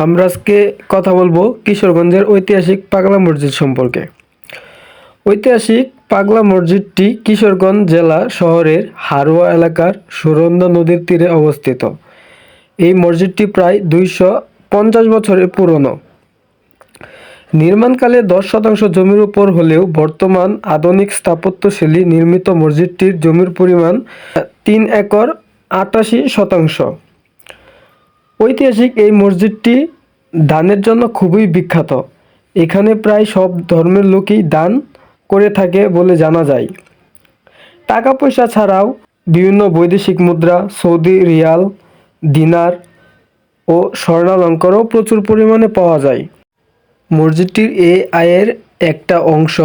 আমরা আজকে কথা বলবো কিশোরগঞ্জের ঐতিহাসিক পাগলা মসজিদ সম্পর্কে। ঐতিহাসিক পাগলা মসজিদটি কিশোরগঞ্জ জেলা শহরের হারোয়া এলাকার সুরন্দা নদীর তীরে অবস্থিত। এই মসজিদটি প্রায় 250 বছরের পুরনো। নির্মাণকালে 10% জমির উপর হলেও বর্তমান আধুনিক স্থাপত্যশৈলী নির্মিত মসজিদটির জমির পরিমাণ 3 একর 88%। ঐতিহাসিক এই মসজিদটি দানের জন্য খুবই বিখ্যাত। এখানে প্রায় সব ধর্মের লোকই দান করে থাকে বলে জানা যায়। টাকা পয়সা ছাড়াও বিভিন্ন বৈদেশিক মুদ্রা, সৌদি রিয়াল, দিনার ও স্বর্ণালঙ্কারও প্রচুর পরিমাণে পাওয়া যায়। মসজিদটির এই আয়ের একটা অংশ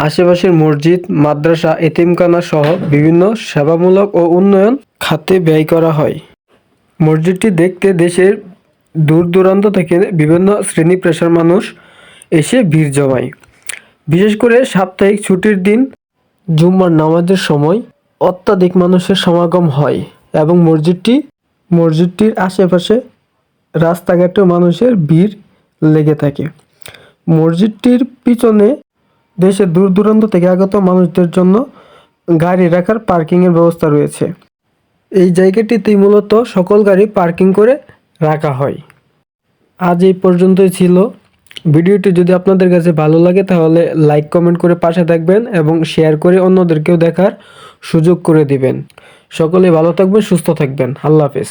আশেপাশের মসজিদ, মাদ্রাসা, এতিমখানা সহ বিভিন্ন সেবামূলক ও উন্নয়ন খাতে ব্যয় করা হয়। মসজিদটি দেখতে দেশের দূর দূরান্ত থেকে বিভিন্ন শ্রেণী পেশার মানুষ এসে ভিড় জমায়। বিশেষ করে সাপ্তাহিক ছুটির দিন, জুম্মার নামাজের সময় অত্যাধিক মানুষের সমাগম হয় এবং মসজিদটির আশেপাশে রাস্তাঘাটে মানুষের ভিড় লেগে থাকে। মসজিদটির পিছনে দেশের দূর দূরান্ত থেকে আগত মানুষদের জন্য গাড়ি রাখার পার্কিংয়ের ব্যবস্থা রয়েছে। এই জায়গাটিতেই মূলত সকল গাড়ি পার্কিং করে রাখা হয়। আজ এই পর্যন্তই ছিল। ভিডিওটি যদি আপনাদের কাছে ভালো লাগে তাহলে লাইক কমেন্ট করে পাশে থাকবেন এবং শেয়ার করে অন্যদেরকেও দেখার সুযোগ করে দিবেন। সকলে ভালো থাকবেন, সুস্থ থাকবেন। আল্লাহ হাফেজ।